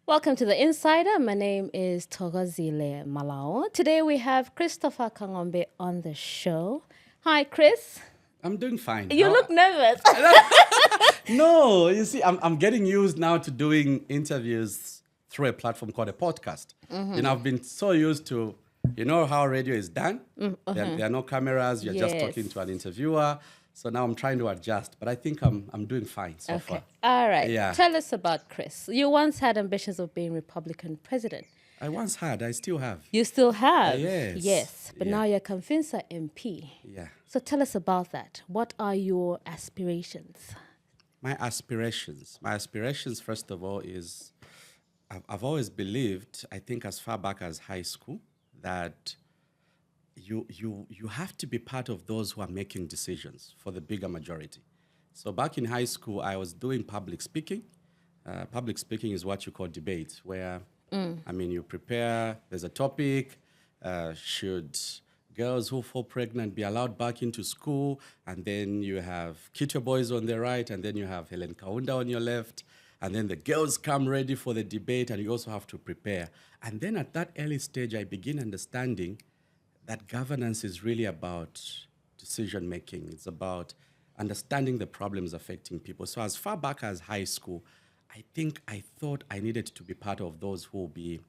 Welcome to The Insider. My name is Togozile Malao. Today we have Christopher Kang'ombe on the show. Hi, Chris. I'm doing fine. You look nervous. No, you see, I'm getting used now to doing interviews through a platform called a podcast. I've been so used to, how radio is done. There are no cameras. You're just talking to an interviewer. So now I'm trying to adjust, but I think I'm doing fine so far. All right. Yeah. Tell us about Chris. You once had ambitions of being Republican president. I once had. I still have. You still have? Yes. Yes. But Yeah. now you're Kamfinsa MP. Yeah. So tell us about that. What are your aspirations? My aspirations, first of all, is I've always believed, I think as far back as high school, that you have to be part of those who are making decisions for the bigger majority. So back in high school, I was doing public speaking. Public speaking is what you call debate, where, you prepare, there's a topic, should girls who fall pregnant be allowed back into school? And then you have Kitwe boys on the right, and then you have Helen Kaunda on your left. And then the girls come ready for the debate, and you also have to prepare. And then at that early stage, I begin understanding that governance is really about decision making. It's about understanding the problems affecting people. So as far back as high school, I thought I needed to be part of those who will be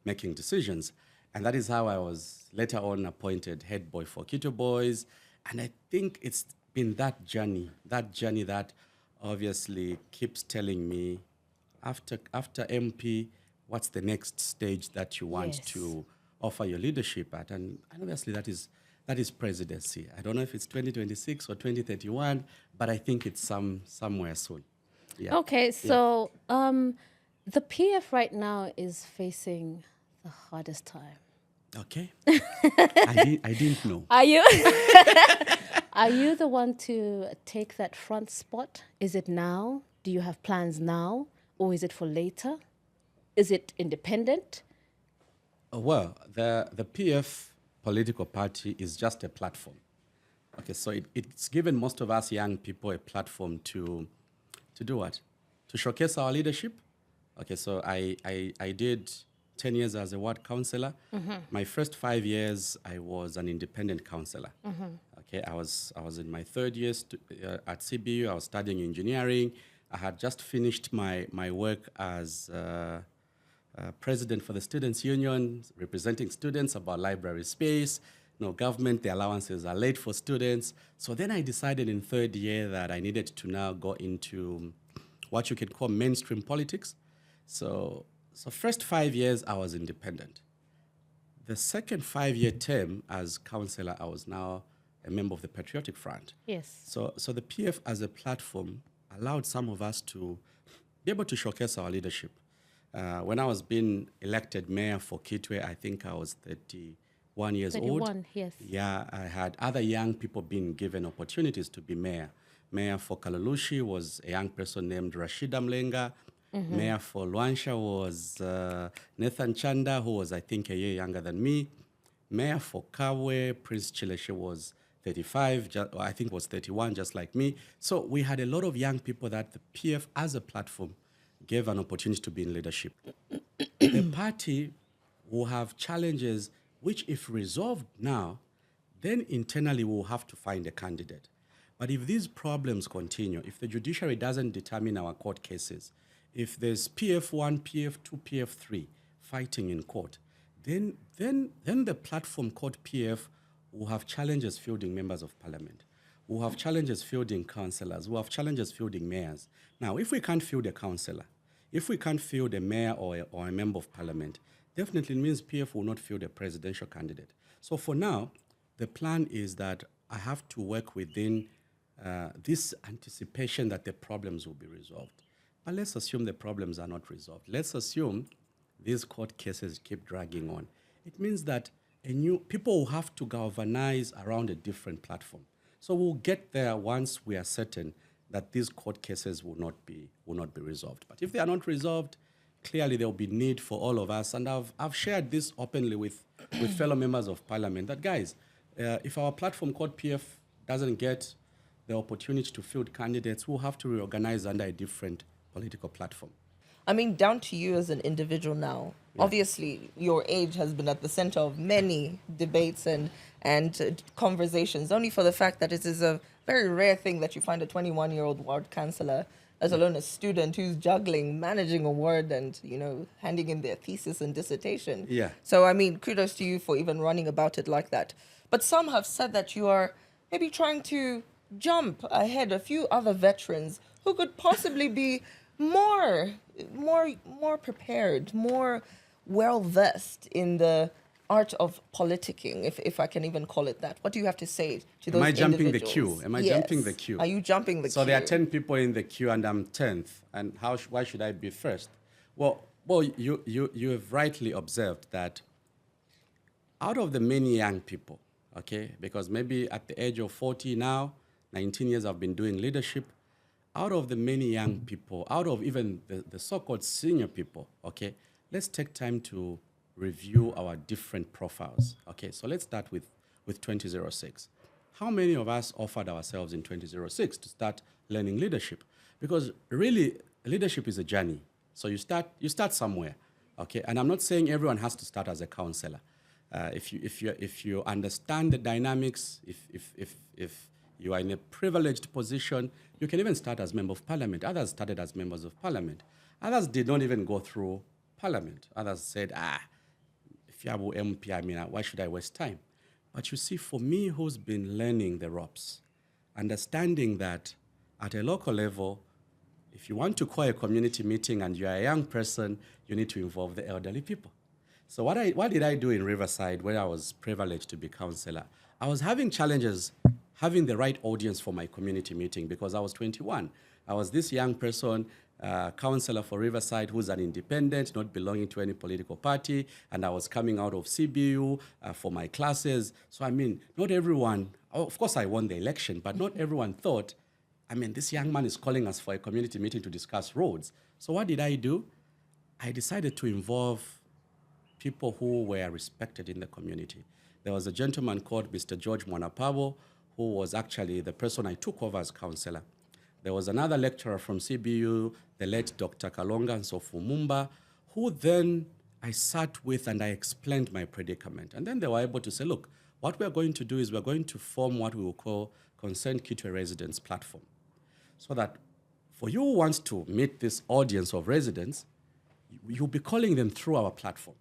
making decisions. And that is how I was later on appointed head boy for Kitwe Boys. And I think it's been that journey that obviously keeps telling me, after MP, what's the next stage that you want to offer your leadership at? And obviously that is presidency. I don't know if it's 2026 or 2031, but I think it's somewhere soon. Yeah. Okay, so the PF right now is facing the hardest time. Okay. I didn't know. Are you are you the one to take that front spot? Is it now? Do you have plans now? Or is it for later? Is it independent? Well, the PF political party is just a platform. Okay, so it's given most of us young people a platform to do what? To showcase our leadership. Okay, so I did 10 years as a ward councillor. My first 5 years, I was an independent councillor. Okay, I was in my third year at CBU. I was studying engineering. I had just finished my work as president for the Students' Union, representing students about library space. Government, the allowances are late for students. So then I decided in third year that I needed to now go into what you could call mainstream politics. So first 5 years, I was independent. The second 5-year term as councillor, I was now a member of the Patriotic Front. Yes. So the PF as a platform allowed some of us to be able to showcase our leadership. When I was being elected mayor for Kitwe, I think I was 31 years old. 31, yes. Yeah, I had other young people being given opportunities to be mayor. Mayor for Kalulushi was a young person named Rashida Mlenga. Mayor for Luansha was Nathan Chanda, who was, I think, a year younger than me. Mayor for Kawe, Prince Chileshe, was 35, I think was 31, just like me. So we had a lot of young people that the PF as a platform gave an opportunity to be in leadership. The party will have challenges which, if resolved now, then internally we'll have to find a candidate. But if these problems continue, if the judiciary doesn't determine our court cases, if there's PF1, PF2, PF3 fighting in court, then the platform called PF will have challenges fielding members of parliament, will have challenges fielding councillors, will have challenges fielding mayors. Now, if we can't field a councillor, if we can't field a mayor or a member of parliament, definitely means PF will not field a presidential candidate. So for now, the plan is that I have to work within this anticipation that the problems will be resolved. But let's assume the problems are not resolved. Let's assume these court cases keep dragging on. It means that people will have to galvanize around a different platform. So we'll get there once we are certain that these court cases will not be resolved. But if they are not resolved, clearly there will be need for all of us. And I've shared this openly with fellow members of parliament that, guys, if our platform called PF doesn't get the opportunity to field candidates, we'll have to reorganize under a different political platform. I mean, down to you as an individual now. Obviously, your age has been at the center of many debates and conversations, only for the fact that it is a very rare thing that you find a 21-year-old ward councillor, let alone a student who's juggling, managing a ward and, handing in their thesis and dissertation. Yeah. So, I mean, kudos to you for even running about it like that. But some have said that you are maybe trying to jump ahead a few other veterans who could possibly be more prepared, more well-versed in the art of politicking, if I can even call it that. What do you have to say to those Am I jumping the individuals? queue? Am I Yes. jumping the queue? Are you jumping the queue? So there are 10 people in the queue and I'm 10th. And why should I be first? Well, you have rightly observed that out of the many young people, okay, because maybe at the age of 40 now, 19 years I've been doing leadership, out of the many young people, out of even the so-called senior people, okay, let's take time to review our different profiles. Okay, so let's start with 2006. How many of us offered ourselves in 2006 to start learning leadership? Because really, leadership is a journey. So you start somewhere, okay? And I'm not saying everyone has to start as a counselor. If you understand the dynamics, if you are in a privileged position, you can even start as member of parliament. Others started as members of parliament. Others did not even go through parliament. Others said, if you have MP, I mean, why should I waste time? But you see, for me, who's been learning the ropes, understanding that at a local level, if you want to call a community meeting and you're a young person, you need to involve the elderly people. So what did I do in Riverside where I was privileged to be councillor? I was having challenges having the right audience for my community meeting because I was 21. I was this young person, councillor for Riverside, who's an independent, not belonging to any political party, and I was coming out of CBU for my classes. So, I mean, not everyone, of course I won the election, but not everyone thought, I mean, this young man is calling us for a community meeting to discuss roads. So what did I do? I decided to involve people who were respected in the community. There was a gentleman called Mr. George Mwanapabo, who was actually the person I took over as councillor. There was another lecturer from CBU, the late Dr. Kalonga Nsofumumba, who then I sat with and I explained my predicament. And then they were able to say, look, what we're going to do is we're going to form what we will call Concerned Kitwe Residents Platform. So that for you who want to meet this audience of residents, you'll be calling them through our platform.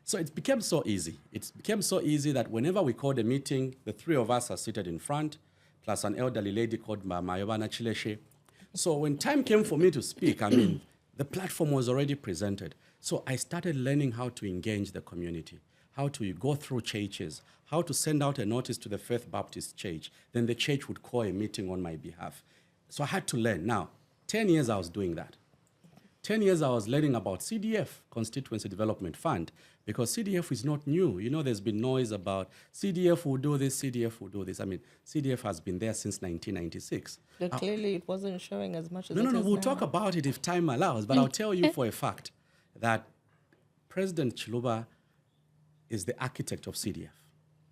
So it became so easy. It became so easy that whenever we called a meeting, the three of us are seated in front, plus an elderly lady called Mayobana Chileshe. So when time came for me to speak, I mean, the platform was already presented. So I started learning how to engage the community, how to go through churches, how to send out a notice to the Faith Baptist Church. Then the church would call a meeting on my behalf. So I had to learn. Now, 10 years I was doing that. 10 years I was learning about CDF, Constituency Development Fund, because CDF is not new. You know, there's been noise about CDF will do this, CDF will do this. I mean, CDF has been there since 1996. But clearly it wasn't showing as much as No, it is we'll now. talk about it if time allows, but I'll tell you for a fact that President Chiluba is the architect of CDF.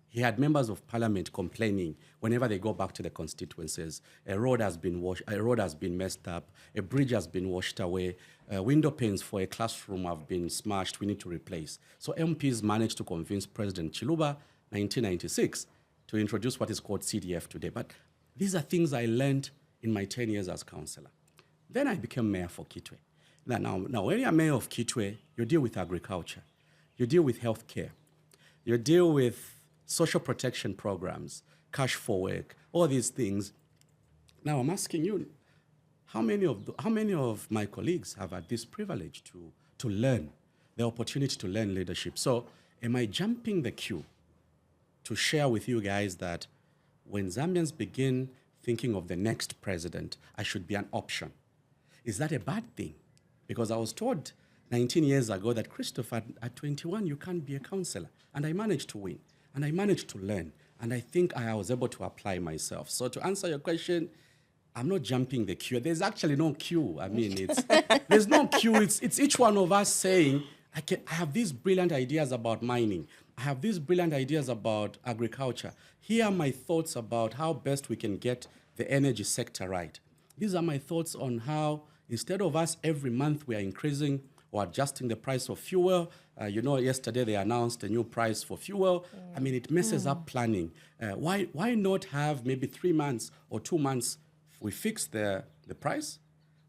He had members of parliament complaining whenever they go back to the constituencies. A road has been messed up. A bridge has been washed away. Window panes for a classroom have been smashed. We need to replace. So MPs managed to convince President Chiluba, 1996, to introduce what is called CDF today. But these are things I learned in my 10 years as councillor. Then I became mayor for Kitwe. Now, when you're mayor of Kitwe, you deal with agriculture. You deal with healthcare. You deal with social protection programs, cash for work, all these things. Now I'm asking you, how many of my colleagues have had this privilege to learn, the opportunity to learn leadership? So am I jumping the queue to share with you guys that when Zambians begin thinking of the next president, I should be an option? Is that a bad thing? Because I was told 19 years ago that, Christopher, at 21, you can't be a councillor. And I managed to win. And I managed to learn. And I think I was able to apply myself. So to answer your question, I'm not jumping the queue. There's actually no queue. I mean, there's no queue. It's each one of us saying, I have these brilliant ideas about mining. I have these brilliant ideas about agriculture. Here are my thoughts about how best we can get the energy sector right. These are my thoughts on how Instead of us every month we are increasing or adjusting the price of fuel. Yesterday they announced a new price for fuel. I mean, it messes up planning. Why not have maybe 3 months or 2 months we fix the price?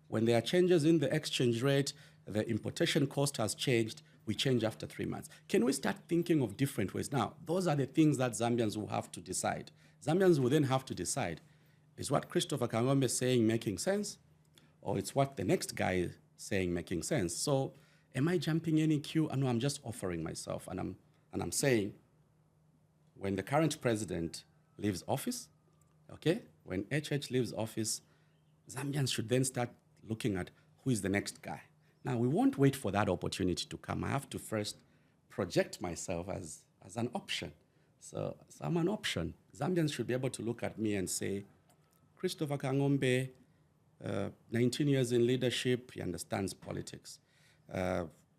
When there are changes in the exchange rate, the importation cost has changed, we change after 3 months. Can we start thinking of different ways? Now, those are the things that Zambians will have to decide. Zambians will then have to decide, is what Christopher Kang'ombe is saying making sense? Or it's what the next guy is saying making sense? So am I jumping any queue? No, I'm just offering myself. And I'm saying, when the current president leaves office, okay, when HH leaves office, Zambians should then start looking at who is the next guy. Now, we won't wait for that opportunity to come. I have to first project myself as an option. So I'm an option. Zambians should be able to look at me and say, Christopher Kang'ombe, 19 years in leadership, he understands politics.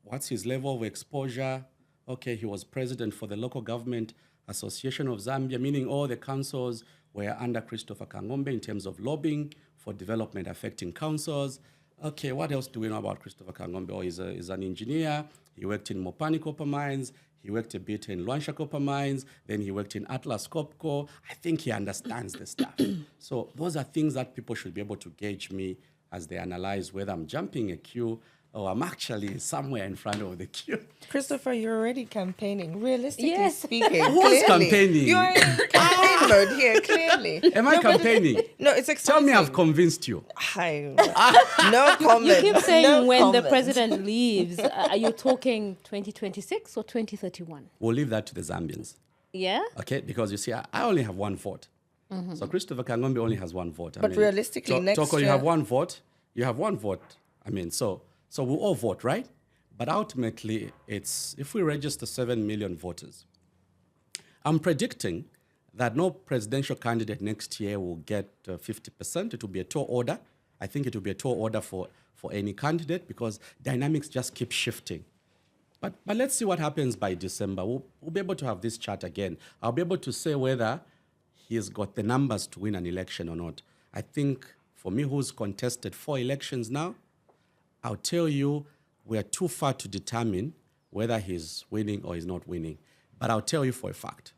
What's his level of exposure? Okay, he was president for the Local Government Association of Zambia, meaning all the councils were under Christopher Kang'ombe in terms of lobbying for development affecting councils. Okay, what else do we know about Christopher Kang'ombe? Oh, he's an engineer. He worked in Mopani Copper Mines. He worked a bit in Luansha Copper Mines. Then he worked in Atlas Copco. I think he understands the stuff. So those are things that people should be able to gauge me as they analyze whether I'm jumping a queue or I'm actually somewhere in front of the queue. Christopher, you're already campaigning. Realistically Yes. speaking, Who's clearly. campaigning? You are in campaign mode here, clearly. Am I campaigning? No, it's exciting. Tell me I've convinced you. No comment. You keep saying No when the comment. president leaves, are you talking 2026 or 2031? We'll leave that to the Zambians. Yeah? Okay, because you see, I only have one vote. So Christopher Kang'ombe only has one vote. But realistically, next Toko, you year- have one vote. You have one vote. I mean, so we'll all vote, right? But ultimately, it's if we register 7 million voters, I'm predicting that no presidential candidate next year will get 50%. It will be a tall order. I think it will be a tall order for any candidate because dynamics just keep shifting. But let's see what happens by December. We'll be able to have this chat again. I'll be able to say whether he's got the numbers to win an election or not. I think for me, who's contested 4 elections now, I'll tell you we are too far to determine whether he's winning or he's not winning. But I'll tell you for a fact,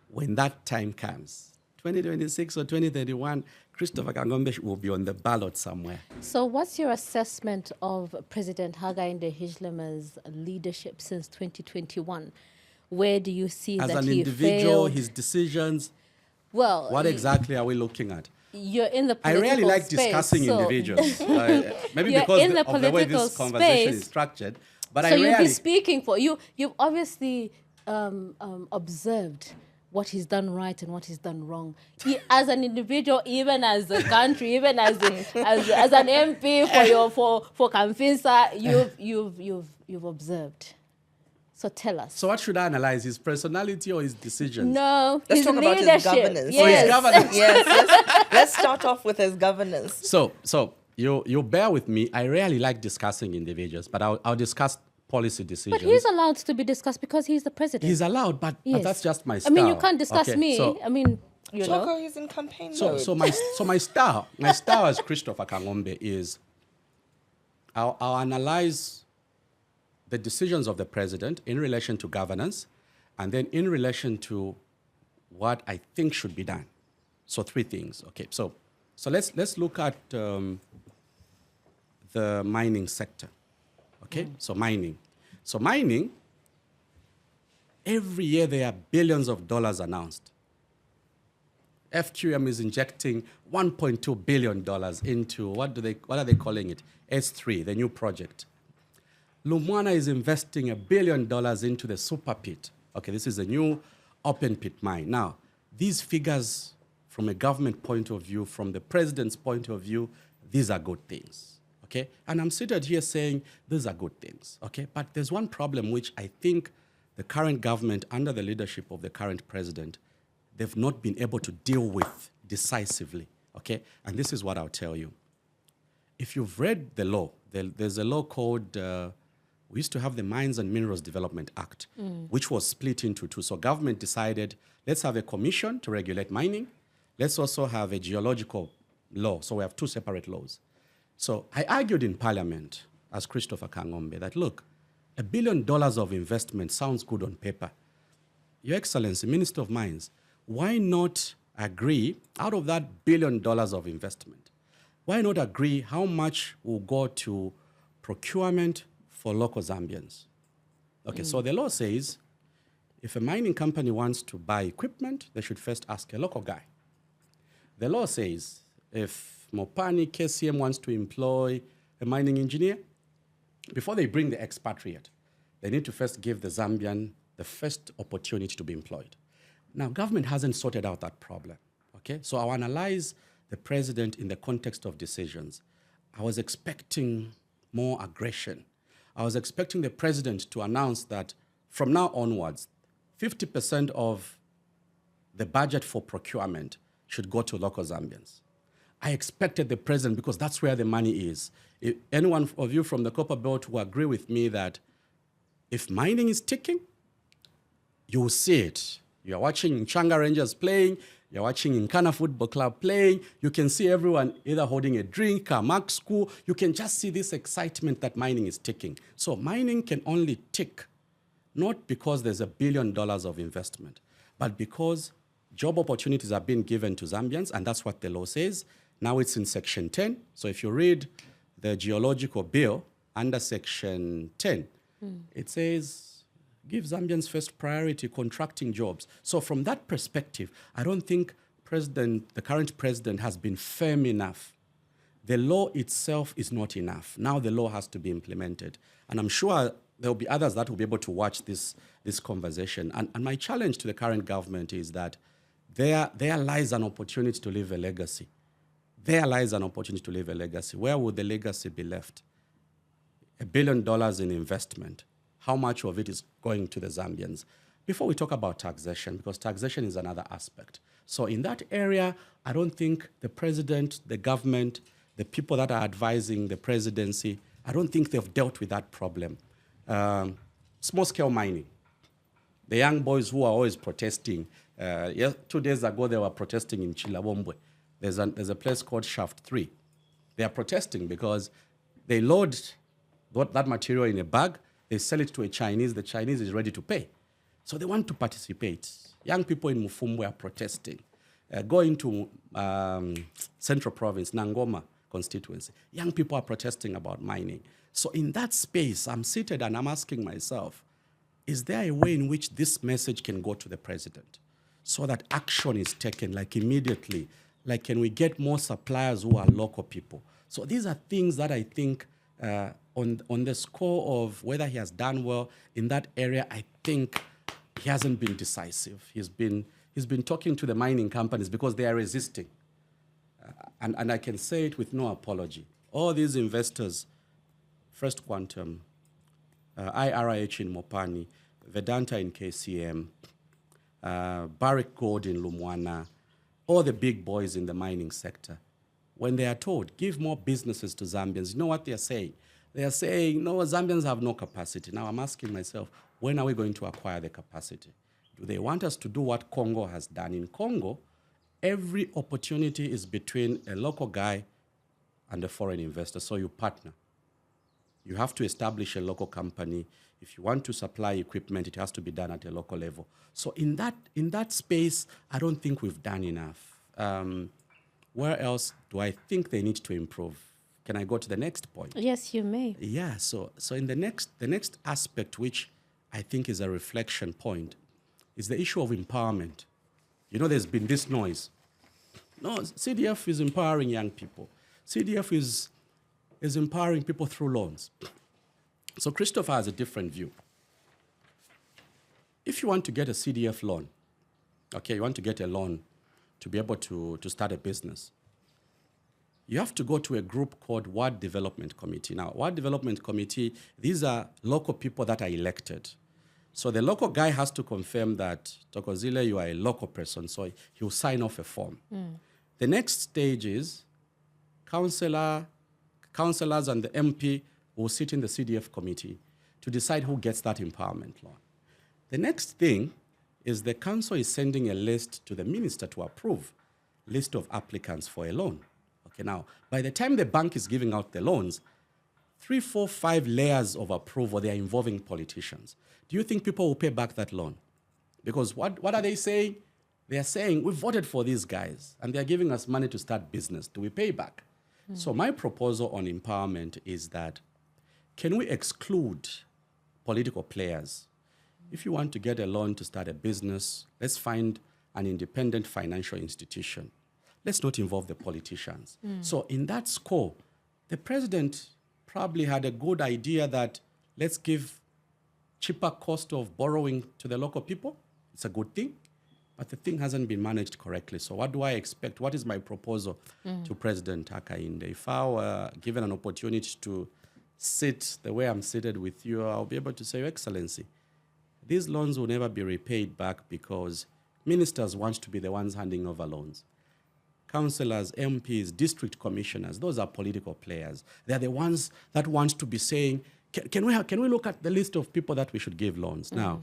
when that time comes, 2026 or 2031, Christopher Kang'ombe will be on the ballot somewhere. So what's your assessment of President Hakainde Hichilema's leadership since 2021? Where do you see As that an he individual, failed? his decisions, Well, what exactly are we looking at? you're in the I political really like space, discussing so individuals. Maybe You're because in the of the way political this conversation space, is structured. But so I you'll really... be speaking for you. You've obviously observed what he's done right and what he's done wrong. As an individual, even as a country, even as an MP for Kamfinsa, you've observed. So tell us. So what should I analyze, his personality or his decisions? No, Let's his talk about his leadership. governance. Oh, his Yes. governance. Yes, let's start off with his governance. So you bear with me. I rarely like discussing individuals, but I'll discuss policy decisions. But he's allowed to be discussed because he's the president. He's allowed, but Yes. that's just my I style. mean, you can't discuss Okay, me. so- I mean, you Choco know. is in campaign So mode. my style as Christopher Kang'ombe is I'll analyze the decisions of the president in relation to governance and then in relation to what I think should be done. So 3 things. Okay, so let's look at the mining sector. Okay, so mining. So mining, every year there are billions of dollars announced. FQM is injecting $1.2 billion into, what are they calling it? S3, the new project. Lumwana is investing $1 billion into the super pit. Okay, this is a new open pit mine. Now, these figures, from a government point of view, from the president's point of view, these are good things. Okay, and I'm seated here saying these are good things. Okay, but there's one problem which I think the current government, under the leadership of the current president, they've not been able to deal with decisively. Okay, and this is what I'll tell you. If you've read the law, there's a law called, we used to have the Mines and Minerals Development Act, which was split into 2. So government decided, let's have a commission to regulate mining. Let's also have a geological law. So we have 2 separate laws. So I argued in Parliament as Christopher Kang'ombe that, look, $1 billion of investment sounds good on paper. Your Excellency, Minister of Mines, why not agree, out of that $1 billion of investment, why not agree how much will go to procurement for local Zambians? Okay, so the law says if a mining company wants to buy equipment, they should first ask a local guy. The law says if Mopani KCM wants to employ a mining engineer, before they bring the expatriate, they need to first give the Zambian the first opportunity to be employed. Now, government hasn't sorted out that problem, okay? So I'll analyze the president in the context of decisions. I was expecting more aggression. I was expecting the president to announce that from now onwards, 50% of the budget for procurement should go to local Zambians. I expected the president, because that's where the money is. If anyone of you from the Copper Belt will agree with me that if mining is ticking, you will see it. You're watching Changa Rangers playing, you're watching Nkana Football Club playing, you can see everyone either holding a drink, a mark school, you can just see this excitement that mining is ticking. So mining can only tick, not because there's $1 billion of investment, but because job opportunities are being given to Zambians, and that's what the law says. Now it's in Section 10. So if you read the geological bill under Section 10, it says, give Zambians first priority contracting jobs. So from that perspective, I don't think the current president has been firm enough. The law itself is not enough. Now the law has to be implemented. And I'm sure there will be others that will be able to watch this conversation. And my challenge to the current government is that there lies an opportunity to leave a legacy. There lies an opportunity to leave a legacy. Where would the legacy be left? $1 billion in investment. How much of it is going to the Zambians? Before we talk about taxation, because taxation is another aspect. So in that area, I don't think the president, the government, the people that are advising the presidency, I don't think they've dealt with that problem. Small-scale mining. The young boys who are always protesting. 2 days ago, they were protesting in Chilabombwe. There's a place called Shaft 3. They are protesting because they load that material in a bag, they sell it to a Chinese, the Chinese is ready to pay. So they want to participate. Young people in Mufumbwe are protesting. Going to Central Province, Nangoma constituency, young people are protesting about mining. So in that space, I'm seated and I'm asking myself, is there a way in which this message can go to the president so that action is taken, like immediately? Like, can we get more suppliers who are local people? So these are things that I think on the score of whether he has done well in that area, I think he hasn't been decisive. He's been talking to the mining companies because they are resisting. And I can say it with no apology. All these investors, First Quantum, IRIH in Mopani, Vedanta in KCM, Barrick Gold in Lumwana, all the big boys in the mining sector, when they are told, give more businesses to Zambians, you know what they are saying? They are saying, no, Zambians have no capacity. Now I'm asking myself, when are we going to acquire the capacity? Do they want us to do what Congo has done? In Congo, every opportunity is between a local guy and a foreign investor, so you partner. You have to establish a local company. If you want to supply equipment, it has to be done at a local level. So in that space, I don't think we've done enough. Where else do I think they need to improve? Can I go to the next point? Yes, you may. Yeah, so in the next aspect, which I think is a reflection point, is the issue of empowerment. You know, there's been this noise. No, CDF is empowering young people. CDF is empowering people through loans. So Christopher has a different view. If you want to get a CDF loan, okay, you want to get a loan to be able to start a business, you have to go to a group called Ward Development Committee. Now, Ward Development Committee, these are local people that are elected. So the local guy has to confirm that, Tokozile, you are a local person, so he'll sign off a form. The next stage is councillors and the MP will sit in the CDF committee to decide who gets that empowerment loan. The next thing is the council is sending a list to the minister to approve list of applicants for a loan. Okay, now, by the time the bank is giving out the loans, 3, 4, 5 layers of approval, they are involving politicians. Do you think people will pay back that loan? Because what are they saying? They are saying, we voted for these guys, and they're giving us money to start business. Do we pay back? So my proposal on empowerment is that, can we exclude political players? If you want to get a loan to start a business, let's find an independent financial institution. Let's not involve the politicians. So in that scope, the president probably had a good idea that let's give cheaper cost of borrowing to the local people. It's a good thing, but the thing hasn't been managed correctly. So what do I expect? What is my proposal to President Hakainde? If I were given an opportunity to sit the way I'm seated with you, I'll be able to say, Your Excellency, these loans will never be repaid back because ministers want to be the ones handing over loans. Councillors, MPs, district commissioners, those are political players. They're the ones that want to be saying, can we look at the list of people that we should give loans? Now,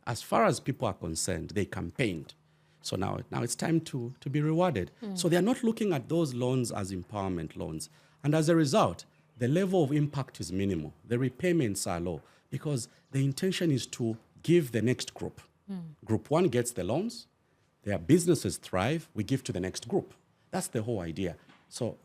as far as people are concerned, they campaigned. So now it's time to be rewarded. So they're not looking at those loans as empowerment loans. And as a result, the level of impact is minimal. The repayments are low because the intention is to give the next group. Group 1 gets the loans. Their businesses thrive. We give to the next group. That's the whole idea. So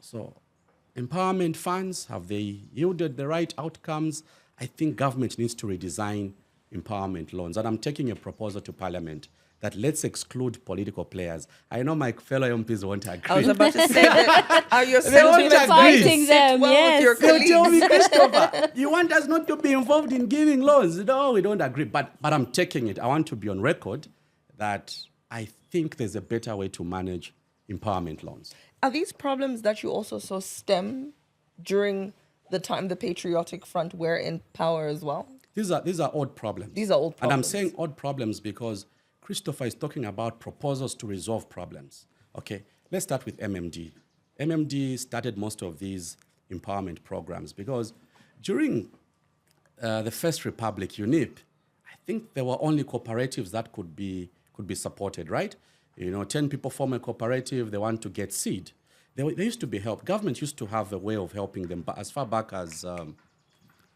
empowerment funds, have they yielded the right outcomes? I think government needs to redesign empowerment loans. And I'm taking a proposal to Parliament that let's exclude political players. I know my fellow MPs won't agree. I was about to say that. Are your They won't sentiments agree. Fighting them, well yes. with your They'll tell me, colleagues? Christopher, you want us not to be involved in giving loans? No, we don't agree. But I'm taking it. I want to be on record that I think there's a better way to manage empowerment loans. Are these problems that you also saw stem during the time the Patriotic Front were in power as well? These are odd problems. These are old And I'm problems. saying odd problems because Christopher is talking about proposals to resolve problems. Okay, let's start with MMD. MMD started most of these empowerment programs because during the First Republic, UNIP, I think there were only cooperatives that could be supported, right? 10 people form a cooperative, they want to get seed. They used to be helped. Government used to have a way of helping them as far back as the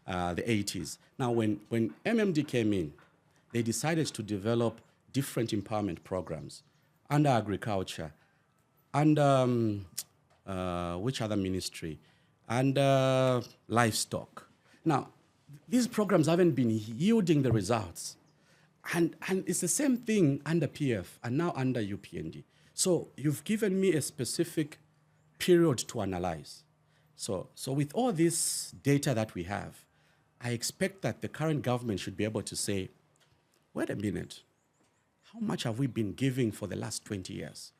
80s. Now, when MMD came in, they decided to develop different empowerment programs under agriculture, and which other ministry, and livestock. Now, these programs haven't been yielding the results. And it's the same thing under PF and now under UPND. So you've given me a specific period to analyze. So with all this data that we have, I expect that the current government should be able to say, wait a minute, how much have we been giving for the last 20 years?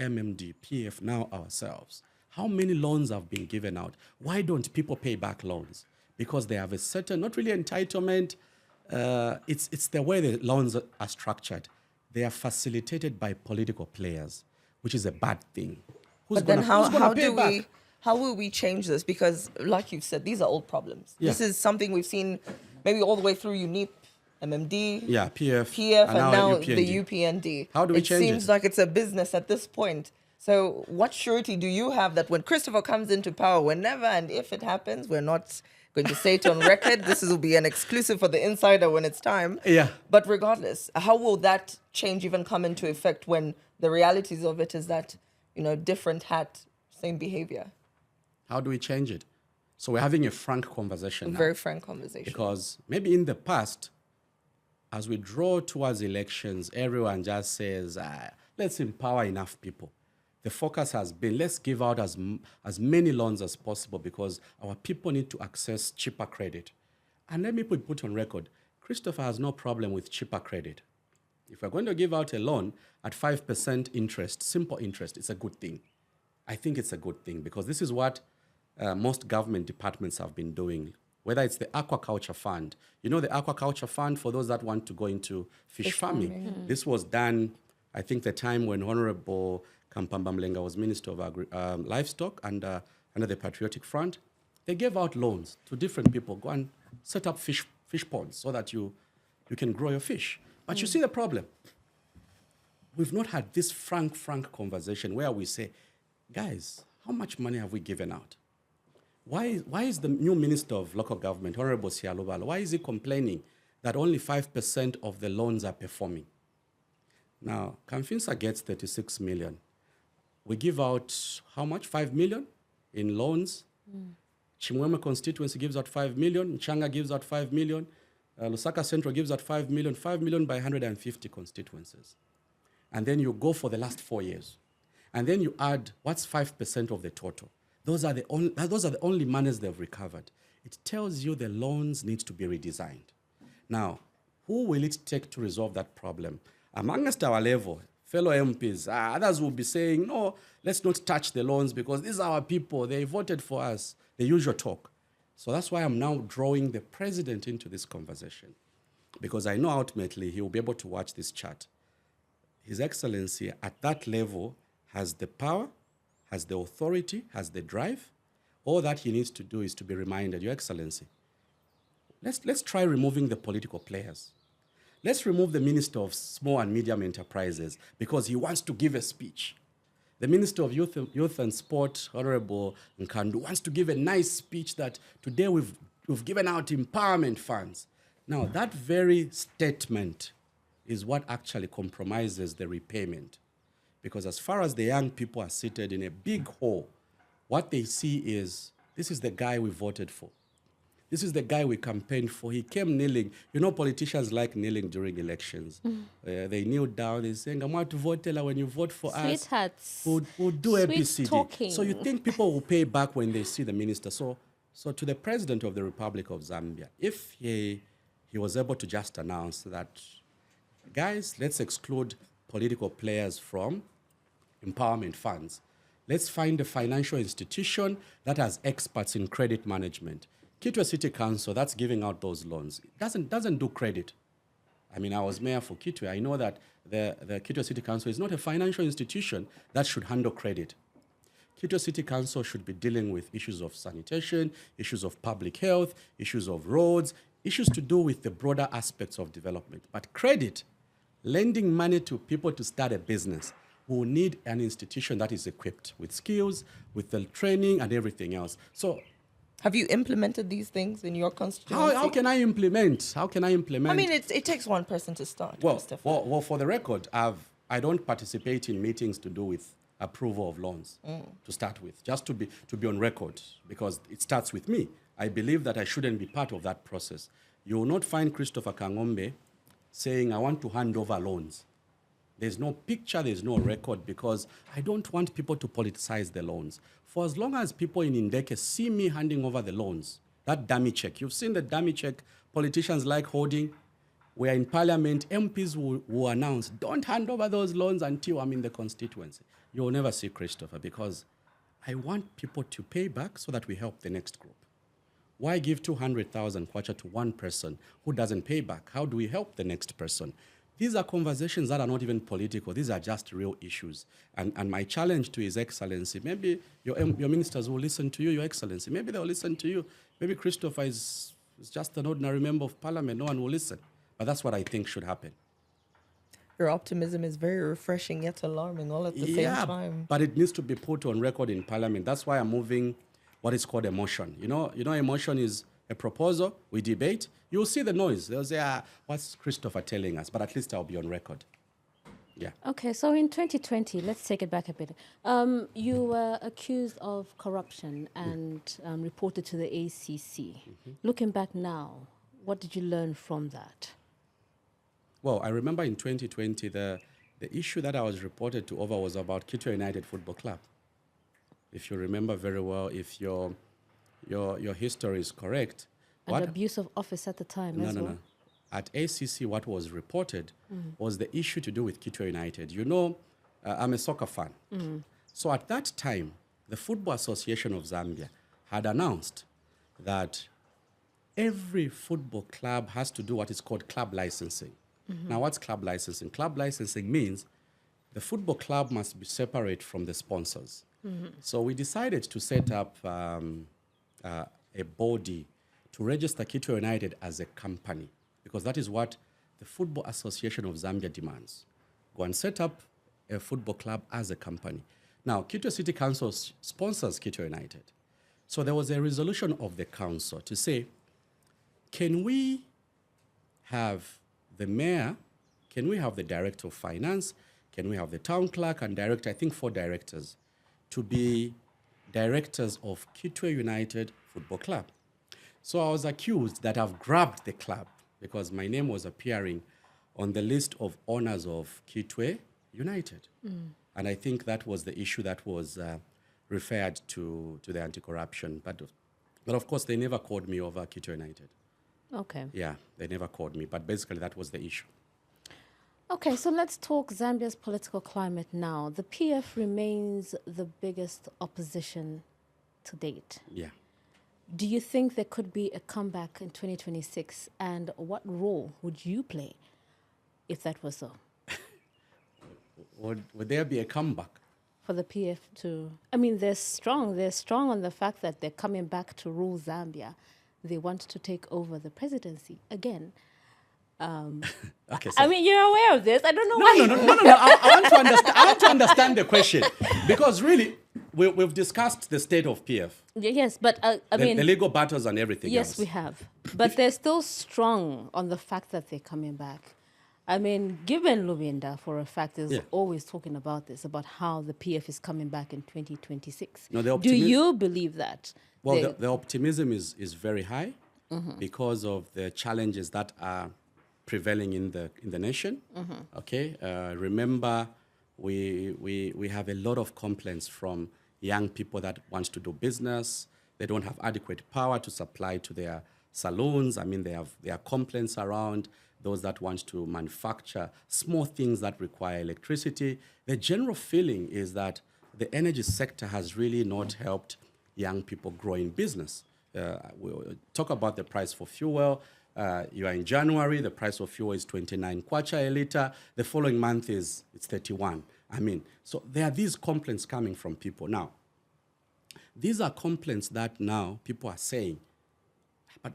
MMD, PF, now ourselves. How many loans have been given out? Why don't people pay back loans? Because they have a certain, not really entitlement, it's the way the loans are structured. They are facilitated by political players, which is a bad thing. But then how will we change this? Because like you've said, these are old problems. Yeah. This is something we've seen maybe all the way through UNIP, MMD, Yeah, PF, and now UPND. the UPND. How do we change it? It seems like it's a business at this point. So what surety do you have that when Christopher comes into power, whenever and if it happens, we're not going to say it on record, this will be an exclusive for the insider when it's time. Yeah. But regardless, how will that change even come into effect when the realities of it is that, different hat, same behavior? How do we change it? So we're having a frank conversation now. Very frank conversation. Because maybe in the past, as we draw towards elections, everyone just says, let's empower enough people. The focus has been, let's give out as many loans as possible because our people need to access cheaper credit. And let me put on record, Christopher has no problem with cheaper credit. If we're going to give out a loan at 5% interest, simple interest, it's a good thing. I think it's a good thing because this is what most government departments have been doing, whether it's the aquaculture fund. The aquaculture fund for those that want to go into fish farming. This was done, I think, the time when Honorable Kampamba Mlenga was Minister of Livestock under the Patriotic Front. They gave out loans to different people. Go and set up fish ponds so that you can grow your fish. But you see the problem. We've not had this frank conversation where we say, guys, how much money have we given out? Why is the new Minister of Local Government, Honorable Sialubalo, why is he complaining that only 5% of the loans are performing? Now, Kamfinsa gets 36 million. We give out how much? 5 million in loans. Chimweme constituency gives out 5 million. Nchanga gives out 5 million. Lusaka Central gives out 5 million. 5 million by 150 constituencies. And then you go for the last 4 years. And then you add, what's 5% of the total? Those are the only monies they've recovered. It tells you the loans need to be redesigned. Now, who will it take to resolve that problem? Amongst our level, fellow MPs, others will be saying, no, let's not touch the loans because these are our people. They voted for us. The usual talk. So that's why I'm now drawing the president into this conversation, because I know ultimately he will be able to watch this chat. His Excellency at that level has the power, has the authority, has the drive. All that he needs to do is to be reminded, Your Excellency, let's try removing the political players. Let's remove the Minister of Small and Medium Enterprises because he wants to give a speech. The Minister of Youth and Sport, Honorable Nkandu, wants to give a nice speech that today we've given out empowerment funds. Now, that very statement is what actually compromises the repayment. Because as far as the young people are seated in a big hall, what they see is, this is the guy we voted for. This is the guy we campaigned for. He came kneeling. You know, politicians like kneeling during elections. They kneel down. They're saying, I'm going to vote when you vote for us. Sweethearts. We'll do ABCD. Talking. So you think people will pay back when they see the minister. So to the President of the Republic of Zambia, if he was able to just announce that, guys, let's exclude political players from empowerment funds. Let's find a financial institution that has experts in credit management. Kitwe City Council, that's giving out those loans, doesn't do credit. I mean, I was mayor for Kitwe. I know that the Kitwe City Council is not a financial institution that should handle credit. Kitwe City Council should be dealing with issues of sanitation, issues of public health, issues of roads, issues to do with the broader aspects of development. But credit, lending money to people to start a business, will need an institution that is equipped with skills, with the training and everything else. So, have you implemented these things in your constituency? How can I implement? I mean, it takes one person to start, Christopher. Well, for the record, I don't participate in meetings to do with approval of loans, to start with, just to be on record, because it starts with me. I believe that I shouldn't be part of that process. You will not find Christopher Kang'ombe saying, I want to hand over loans. There's no picture, there's no record, because I don't want people to politicize the loans. For as long as people in Indeke see me handing over the loans, that dummy check, you've seen the dummy check politicians like holding. We are in parliament, MPs will announce, don't hand over those loans until I'm in the constituency. You will never see Christopher, because I want people to pay back so that we help the next group. Why give 200,000 kwacha to one person who doesn't pay back? How do we help the next person? These are conversations that are not even political. These are just real issues. And my challenge to His Excellency, maybe your ministers will listen to you, Your Excellency. Maybe they'll listen to you. Maybe Christopher is just an ordinary member of parliament. No one will listen. But that's what I think should happen. Your optimism is very refreshing yet alarming all at the same time. But it needs to be put on record in parliament. That's why I'm moving what is called a motion. You know, a motion is a proposal, we debate, you'll see the noise. They'll say, what's Christopher telling us? But at least I'll be on record. Yeah. Okay, so in 2020, let's take it back a bit. You were accused of corruption and reported to the ACC. Looking back now, what did you learn from that? Well, I remember in 2020, the issue that I was reported to over was about Kitwe United Football Club. If you remember very well, if your history is correct. And abuse of office at the time as well? No. At ACC, what was reported was the issue to do with Kitwe United. You know, I'm a soccer fan. So at that time, the Football Association of Zambia had announced that every football club has to do what is called club licensing. Now, what's club licensing? Club licensing means the football club must be separate from the sponsors. So we decided to set up a body to register Kitwe United as a company, because that is what the Football Association of Zambia demands. Go and set up a football club as a company. Now, Kitwe City Council sponsors Kitwe United. So there was a resolution of the council to say, can we have the mayor, can we have the director of finance, can we have the town clerk and director, I think 4 directors, to be directors of Kitwe United Football Club. So I was accused that I've grabbed the club because my name was appearing on the list of owners of Kitwe United. And I think that was the issue that was referred to the anti-corruption. But of course, they never called me over Kitwe United. Okay. Yeah, they never called me. But basically, that was the issue. Okay, so let's talk Zambia's political climate now. The PF remains the biggest opposition to date. Yeah. Do you think there could be a comeback in 2026? And what role would you play if that was so? Would there be a comeback? For the PF to... I mean, they're strong. They're strong on the fact that they're coming back to rule Zambia. They want to take over the presidency again. Okay, so I mean, you're aware of this. I don't know why. No. I want to understand the question because really, we've discussed the state of PF. Yes, but I mean... The legal battles and everything Yes, else. we have. But they're still strong on the fact that they're coming back. I mean, given Lubinda, for a fact, is always talking about this, about how the PF is coming back in 2026. No, Do you believe that? Well, the optimism is very high because of the challenges that are prevailing in the nation. Okay, remember, we have a lot of complaints from young people that want to do business. They don't have adequate power to supply to their saloons. I mean, there are complaints around those that want to manufacture small things that require electricity. The general feeling is that the energy sector has really not helped young people grow in business. We'll talk about the price for fuel. You are in January, the price of fuel is 29 kwacha a liter. The following month it's 31. I mean, so there are these complaints coming from people. Now, these are complaints that now people are saying,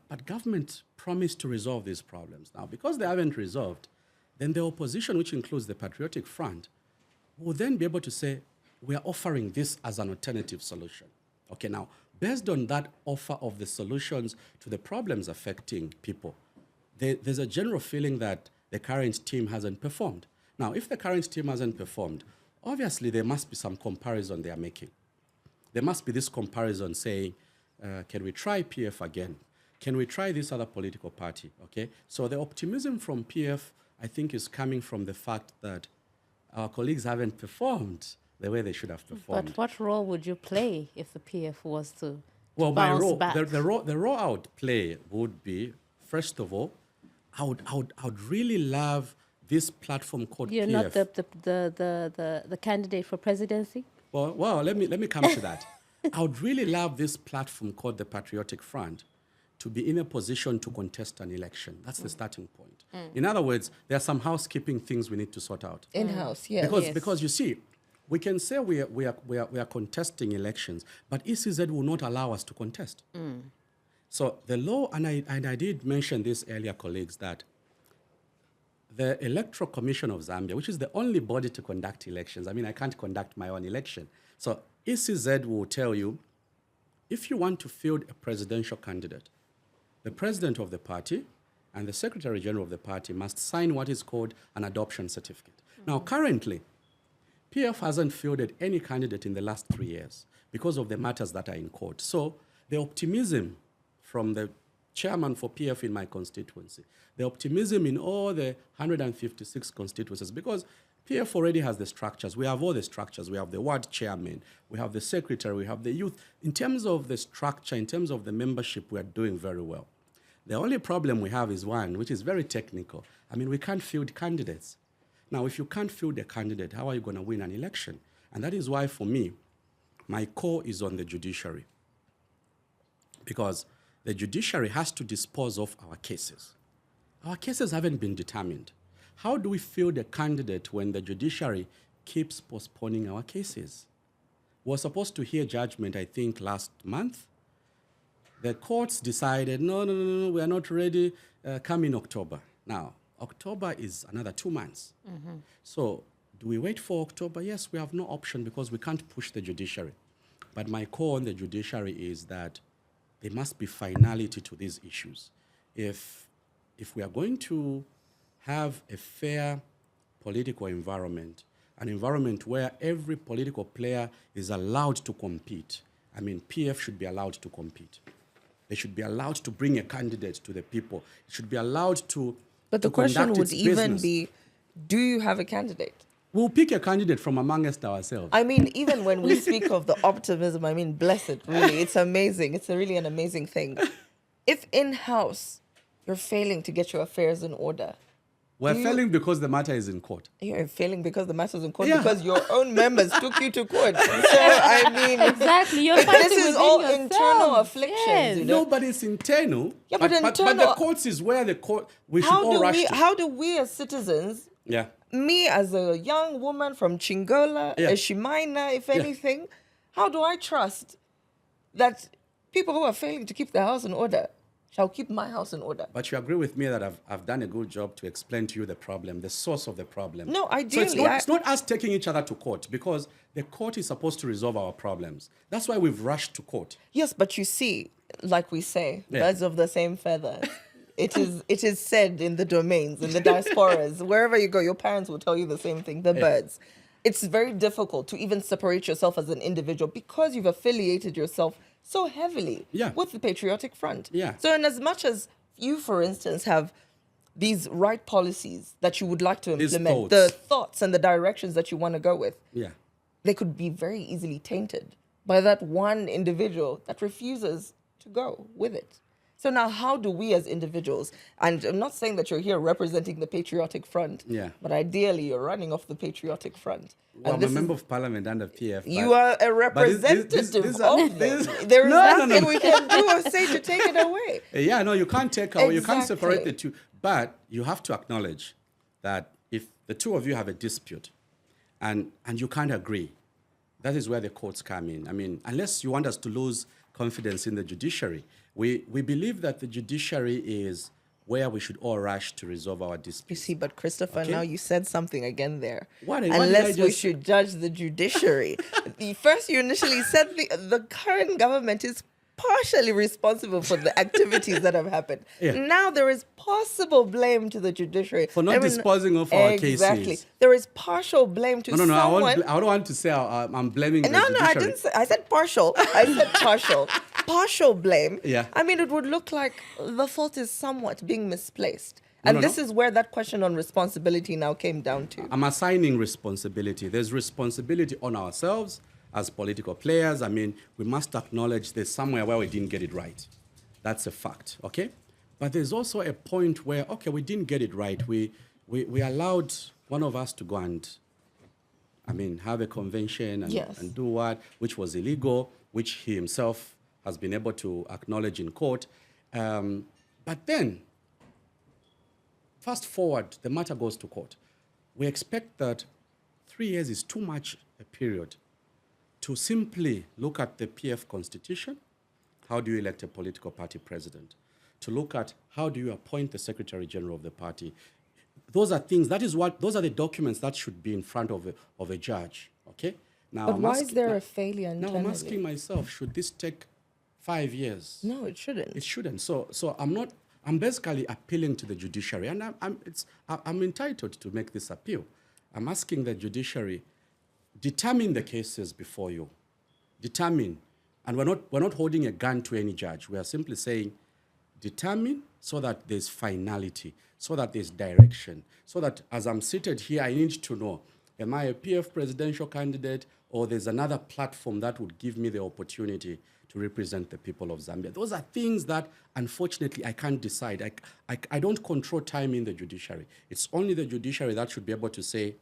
but government promised to resolve these problems. Now, because they haven't resolved, then the opposition, which includes the Patriotic Front, will then be able to say, we are offering this as an alternative solution. Okay, now, based on that offer of the solutions to the problems affecting people, there's a general feeling that the current team hasn't performed. Now, if the current team hasn't performed, obviously there must be some comparison they are making. There must be this comparison saying, can we try PF again? Can we try this other political party? Okay, so the optimism from PF, I think, is coming from the fact that our colleagues haven't performed the way they should have performed. But what role would you play if the PF was to well, bounce my role, back? the role I would play would be, first of all, I would really love this platform called You're PF. not the candidate for presidency? Well, let me come to that. I would really love this platform called the Patriotic Front to be in a position to contest an election. That's the starting point. In other words, there are some housekeeping things we need to sort out. In-house, yes. Because you see, we can say we are contesting elections, but ECZ will not allow us to contest. So the law, and I did mention this earlier, colleagues, that the Electoral Commission of Zambia, which is the only body to conduct elections, I mean, I can't conduct my own election. So ECZ will tell you, if you want to field a presidential candidate, the president of the party and the secretary general of the party must sign what is called an adoption certificate. Now, currently, PF hasn't fielded any candidate in the last 3 years because of the matters that are in court. So the optimism from the chairman for PF in my constituency, the optimism in all the 156 constituencies, because PF already has the structures. We have all the structures. We have the ward chairman, we have the secretary, we have the youth. In terms of the structure, in terms of the membership, we are doing very well. The only problem we have is one, which is very technical. I mean, we can't field candidates. Now, if you can't field a candidate, how are you going to win an election? And that is why, for me, my core is on the judiciary. Because the judiciary has to dispose of our cases. Our cases haven't been determined. How do we field a candidate when the judiciary keeps postponing our cases? We were supposed to hear judgment, I think, last month. The courts decided, no, we are not ready, come in October. Now, October is another 2 months. So Do we wait for October? Yes, we have no option because we can't push the judiciary. But my call on the judiciary is that there must be finality to these issues. If we are going to have a fair political environment, an environment where every political player is allowed to compete, I mean, PF should be allowed to compete. They should be allowed to bring a candidate to the people. It should be allowed to But the to question conduct would its even business. be, do you have a candidate? We'll pick a candidate from amongst ourselves. I mean, even when we speak of the optimism, I mean, bless it, really. It's amazing. It's really an amazing thing. If in-house you're failing to get your affairs in order, We're failing because the matter is in court. you're failing because the matter's in court, Yeah. because your own members took you to court. So, I mean, Exactly. You're fighting this is within all yourself. internal afflictions, Yes. you know. No, but it's internal. Yeah, but but the internal- courts is where we should all rush to. How do we as citizens, Yeah. me as a young woman from Chingola, Yeah. a Shimaina, if anything, how do I trust that people who are failing to keep their house in order shall keep my house in order? But you agree with me that I've done a good job to explain to you the problem, the source of the problem. No, So ideally, it's not us taking each other to court because the court is supposed to resolve our problems. That's why we've rushed to court. Yes, but you see, like we say, Yeah. birds of the same feather. It is said in the domains, in the diasporas, wherever you go, your parents will tell you the same thing, the birds. It's very difficult to even separate yourself as an individual because you've affiliated yourself so heavily Yeah. with the Patriotic Front. Yeah. So in as much as you, for instance, have these right policies that you would like to These implement, thoughts. the thoughts and the directions that you want to go with, Yeah. they could be very easily tainted by that one individual that refuses to go with it. So now how do we as individuals, and I'm not saying that you're here representing the Patriotic Front, Yeah. but ideally you're running off the Patriotic Front. Well, I'm this a is- member of parliament under PF. you are a but this- representative these are- of them. these- There is No, no, nothing no. we can do or say to take it away. Yeah, no, you can't take away, you can't separate Exactly. the two. But you have to acknowledge that if the two of you have a dispute and you can't agree, that is where the courts come in. I mean, unless you want us to lose confidence in the judiciary, we believe that the judiciary is where we should all rush to resolve our You disputes. see, but Christopher, Okay. now you said something again there. What did I Unless we just- should judge the judiciary. First, you initially said the current government is partially responsible for the activities that have happened. Yeah. Now there is possible blame to the judiciary. For not disposing of our Exactly. cases. There is partial blame to No, I someone. don't want to say I'm blaming the No, judiciary. I didn't say. I said partial. I said partial. Partial blame. Yeah. I mean, it would look like the fault is somewhat being misplaced. And no, this no. is where that question on responsibility now came down to. I'm assigning responsibility. There's responsibility on ourselves as political players. I mean, we must acknowledge there's somewhere where we didn't get it right. That's a fact, okay? But there's also a point where, okay, we didn't get it right. We allowed one of us to go and, I mean, have a convention and, Yes. and do what, which was illegal, which he himself has been able to acknowledge in court. But then, fast forward, the matter goes to court. We expect that 3 years is too much a period to simply look at the PF constitution, how do you elect a political party president, to look at how do you appoint the secretary general of the party. Those are things, those are the documents that should be in front of a judge, okay? Now, But I'm why is asking- there a failure Now I'm internally? asking myself, should this take 5 years? No, it shouldn't. It shouldn't. So I'm basically appealing to the judiciary, and I'm entitled to make this appeal. I'm asking the judiciary, determine the cases before you. Determine. And we're not holding a gun to any judge. We are simply saying, determine so that there's finality, so that there's direction, so that as I'm seated here, I need to know, am I a PF presidential candidate, or there's another platform that would give me the opportunity to represent the people of Zambia. Those are things that, unfortunately, I can't decide. I don't control time in the judiciary. It's only the judiciary that should be able to say,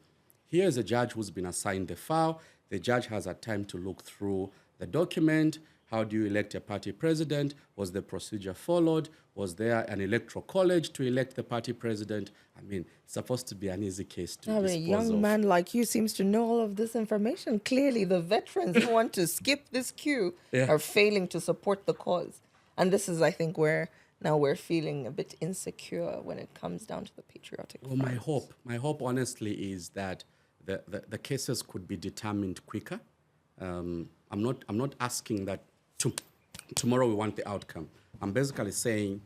here's a judge who's been assigned the file. The judge has had time to look through the document. How do you elect a party president? Was the procedure followed? Was there an electoral college to elect the party president? I mean, it's supposed to be an easy case to Now, a dispose young of. man like you seems to know all of this information. Clearly, the veterans who want to skip this queue Yeah. are failing to support the cause. And this is, I think, where now we're feeling a bit insecure when it comes down to the patriotic Well, front. my hope honestly is that the cases could be determined quicker. I'm not asking that tomorrow we want the outcome. I'm basically saying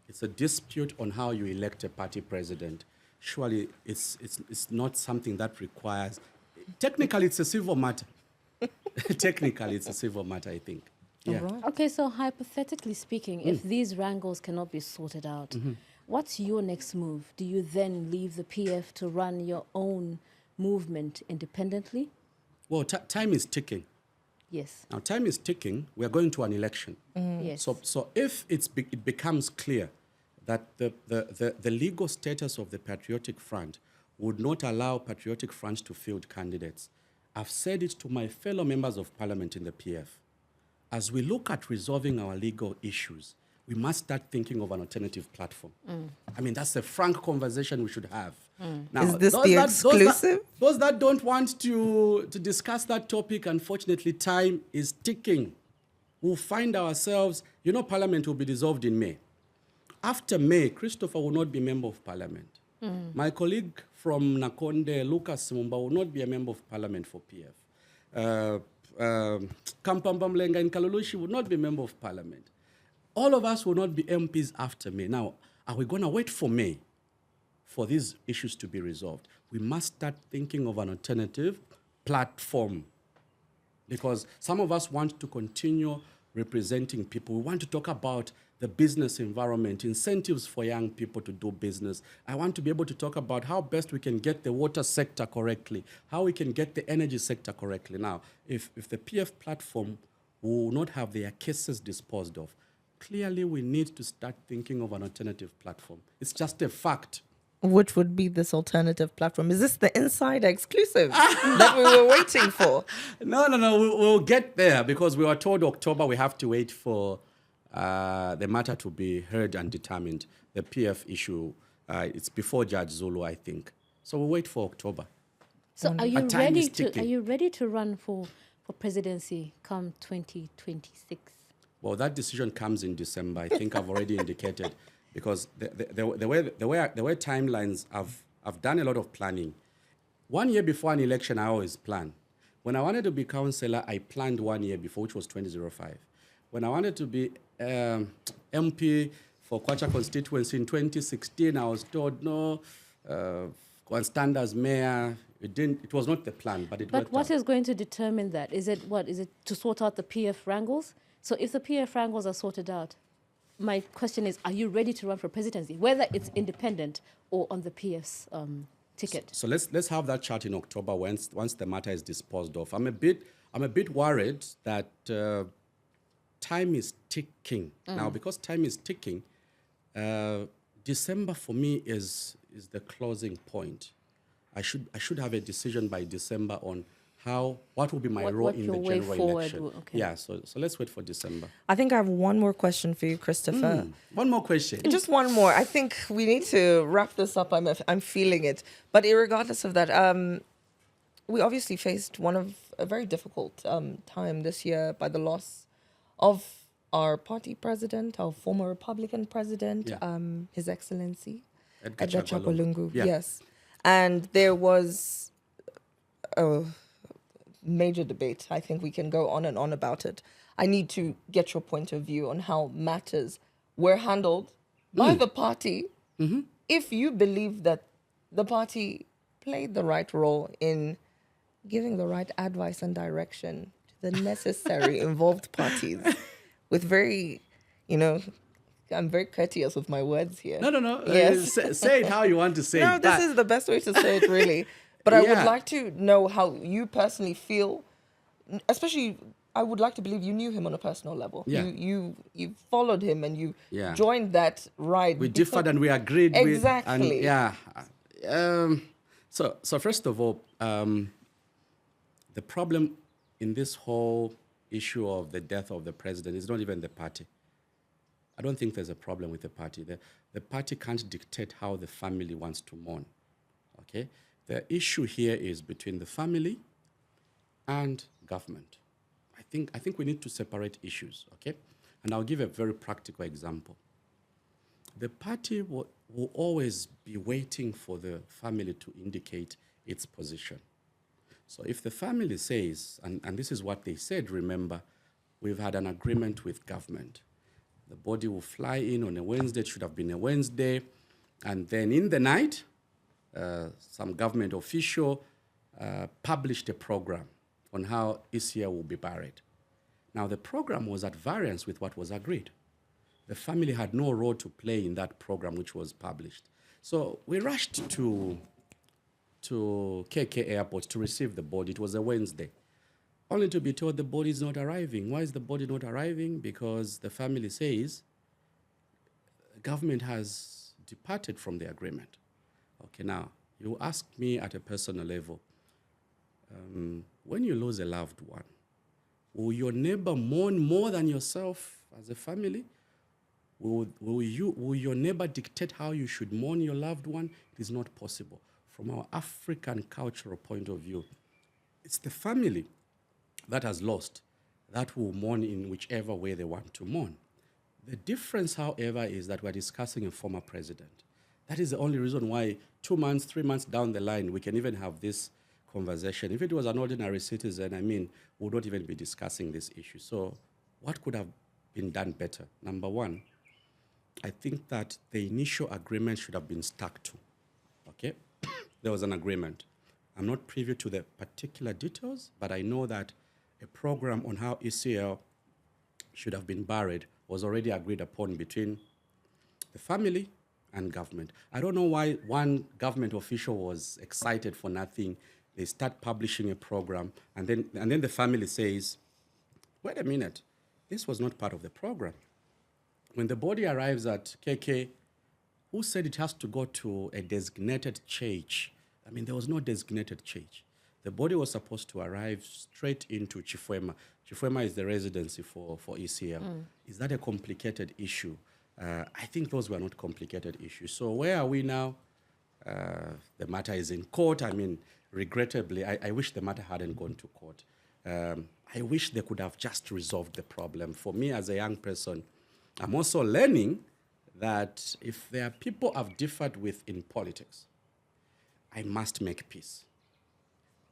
it's a dispute on how you elect a party president. Surely it's not something that requires. Technically, it's a civil matter. Technically, it's a civil matter, I think. Yeah. All right. Okay, so hypothetically speaking, if these wrangles cannot be sorted out, what's your next move? Do you then leave the PF to run your own movement independently? Well, time is ticking. Yes. Now, time is ticking. We are going to an election. Yes. So if it becomes clear that the legal status of the Patriotic Front would not allow Patriotic Front to field candidates, I've said it to my fellow members of parliament in the PF. As we look at resolving our legal issues, we must start thinking of an alternative platform. I mean, that's a frank conversation we should have. Now, Is this the exclusive? Those that don't want to discuss that topic, unfortunately, time is ticking. We'll find ourselves, Parliament will be dissolved in May. After May, Christopher will not be member of Parliament. My colleague from Nakonde, Lucas Mumba, will not be a member of Parliament for PF. Kampamba Mlenga in Kalulushi will not be member of Parliament. All of us will not be MPs after May. Now, are we going to wait for May for these issues to be resolved? We must start thinking of an alternative platform, because some of us want to continue representing people. We want to talk about the business environment, incentives for young people to do business. I want to be able to talk about how best we can get the water sector correctly, how we can get the energy sector correctly. Now, if the PF platform will not have their cases disposed of, clearly we need to start thinking of an alternative platform. It's just a fact. Which would be this alternative platform? Is this the insider exclusive that we were waiting for? No. We'll get there, because we were told October we have to wait for the matter to be heard and determined. The PF issue, it's before Judge Zulu, I think. So we'll wait for October. So are you But time ready is to ticking. run for presidency come 2026? Well, that decision comes in December. I think I've already indicated, because the way timelines, I've done a lot of planning. 1 year before an election, I always plan. When I wanted to be councillor, I planned 1 year before, which was 2005. When I wanted to be MP for Kwacha constituency in 2016, I was told no, stand as mayor. It was not the plan, but it But worked what out. is going to determine that? Is it to sort out the PF wrangles? So if the PF wrangles are sorted out, my question is, are you ready to run for presidency, whether it's independent or on the PF's ticket? So let's have that chat in October once the matter is disposed of. I'm a bit worried that time is ticking now. Because time is ticking, December for me is the closing point. I should have a decision by December on what will be my role in the general election. Okay. Yeah, so let's wait for December. I think I have one more question for you, Christopher. One more question. Just one more. I think we need to wrap this up. I'm feeling it. But irregardless of that, we obviously faced a very difficult time this year by the loss of our party president, our former Republican president, His Excellency Edgar Lungu. Yeah. Yes. And there was a major debate. I think we can go on and on about it. I need to get your point of view on how matters were handled by the party. If you believe that the party played the right role in giving the right advice and direction to the necessary involved parties with very, I'm very courteous with my words here. No. Yes. Say it how you want to say No, it. this is the best way to say it, really. But I would like to know how you personally feel, especially, I would like to believe you knew him on a personal level. Yeah. You followed him and you Yeah. joined that ride. We differed and we agreed. Exactly. So first of all, the problem in this whole issue of the death of the president is not even the party. I don't think there's a problem with the party. The party can't dictate how the family wants to mourn. Okay? The issue here is between the family and government. I think we need to separate issues, okay? And I'll give a very practical example. The party will always be waiting for the family to indicate its position. So if the family says, and this is what they said, remember, we've had an agreement with government. The body will fly in on a Wednesday, it should have been a Wednesday, and then in the night, some government official published a program on how Isia will be buried. Now, the program was at variance with what was agreed. The family had no role to play in that program which was published. So we rushed to KK Airport to receive the body. It was a Wednesday, only to be told the body is not arriving. Why is the body not arriving? Because the family says the government has departed from the agreement. Okay, now, you ask me at a personal level, when you lose a loved one, will your neighbor mourn more than yourself as a family? Will your neighbor dictate how you should mourn your loved one? It is not possible. From our African cultural point of view, it's the family that has lost that will mourn in whichever way they want to mourn. The difference, however, is that we're discussing a former president. That is the only reason why 2 months, 3 months down the line, we can even have this conversation. If it was an ordinary citizen, we would not even be discussing this issue. So what could have been done better? Number one, I think that the initial agreement should have been stuck to, okay? There was an agreement. I'm not privy to the particular details, but I know that a program on how ECL should have been buried was already agreed upon between the family and government. I don't know why one government official was excited for nothing. They start publishing a program, and then the family says, wait a minute, this was not part of the program. When the body arrives at KK, who said it has to go to a designated church? There was no designated church. The body was supposed to arrive straight into Chifwema. Chifwema is the residency for ECL. Is that a complicated issue? I think those were not complicated issues. So where are we now? The matter is in court. Regrettably, I wish the matter hadn't gone to court. I wish they could have just resolved the problem. For me as a young person, I'm also learning that if there are people I've differed with in politics, I must make peace.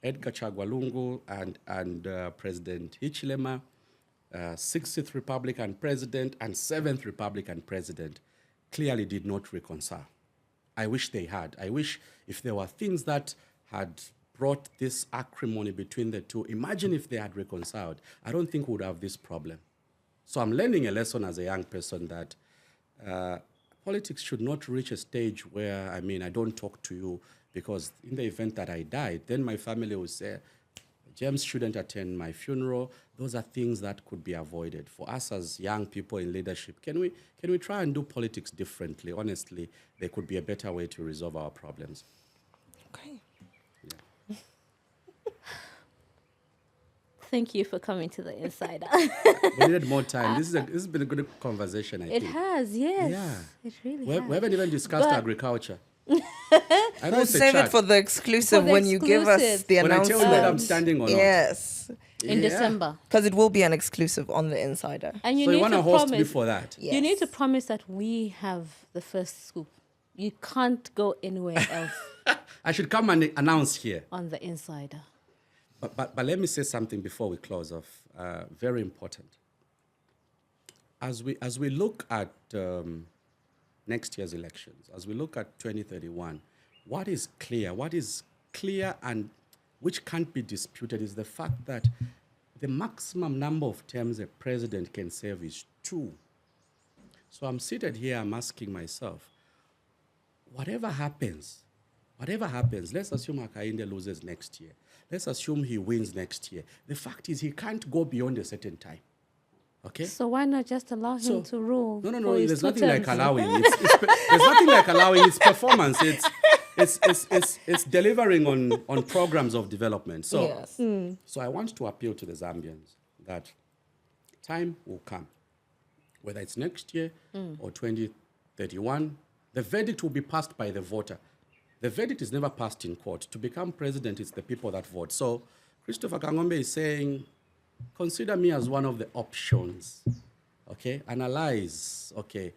Edgar Lungu and President Hichilema, 60th Republican president and 7th Republican president, clearly did not reconcile. I wish they had. I wish if there were things that had brought this acrimony between the two, imagine if they had reconciled. I don't think we would have this problem. So I'm learning a lesson as a young person that politics should not reach a stage where, I don't talk to you because in the event that I died, then my family will say, James shouldn't attend my funeral. Those are things that could be avoided. For us as young people in leadership, can we try and do politics differently? Honestly, there could be a better way to resolve our problems. Okay. Yeah. Thank you for coming to the Insider. We needed more time. This has been a good conversation, I think. It has, yes. Yeah. It really We has. haven't even discussed agriculture. I know We'll it's a save it chat. for the exclusive For the when you give us exclusive. the When I tell announcement. you that I'm standing or not. Yes, In Yeah. December. because it will be an exclusive on the Insider. And you So you need want to to host promise. before that? You need to Yes. promise that we have the first scoop. You can't go anywhere else I should come and announce here. on the Insider. But let me say something before we close off. Very important. As we look at next year's elections, as we look at 2031, what is clear and which can't be disputed is the fact that the maximum number of terms a president can serve is 2. So I'm seated here, I'm asking myself, whatever happens, let's assume Hakainde loses next year. Let's assume he wins next year. The fact is he can't go beyond a certain time. Okay? So why not just allow him to rule? No. for his There's 2 nothing like terms? allowing. There's nothing like allowing. It's performance. It's delivering on programs of development. So, Yes. so I want to appeal to the Zambians that time will come, whether it's next year or 2031. The verdict will be passed by the voter. The verdict is never passed in court. To become president, it's the people that vote. So Christopher Kang'ombe is saying, consider me as one of the options. Okay, analyze. Okay,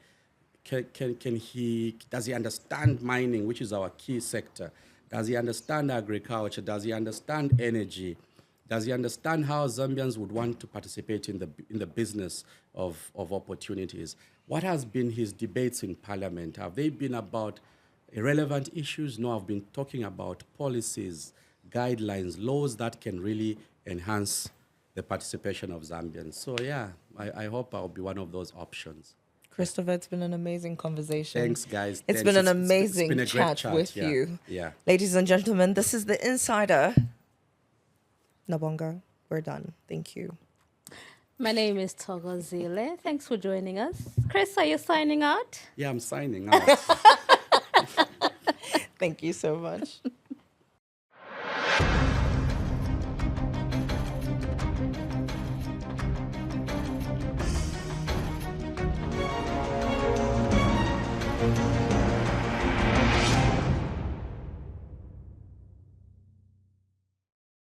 does he understand mining, which is our key sector? Does he understand agriculture? Does he understand energy? Does he understand how Zambians would want to participate in the business of opportunities? What has been his debates in Parliament? Have they been about irrelevant issues? No, I've been talking about policies, guidelines, laws that can really enhance the participation of Zambians. So yeah, I hope I'll be one of those options. Christopher, it's been an amazing conversation. Thanks, guys. It's Thanks. been an It's amazing been a great chat with yeah. you. Yeah. Ladies and gentlemen, this is The Insider. Nabonga, we're done. Thank you. My name is Togozile. Thanks for joining us. Chris, are you signing out? Yeah, I'm signing out. Thank you so much.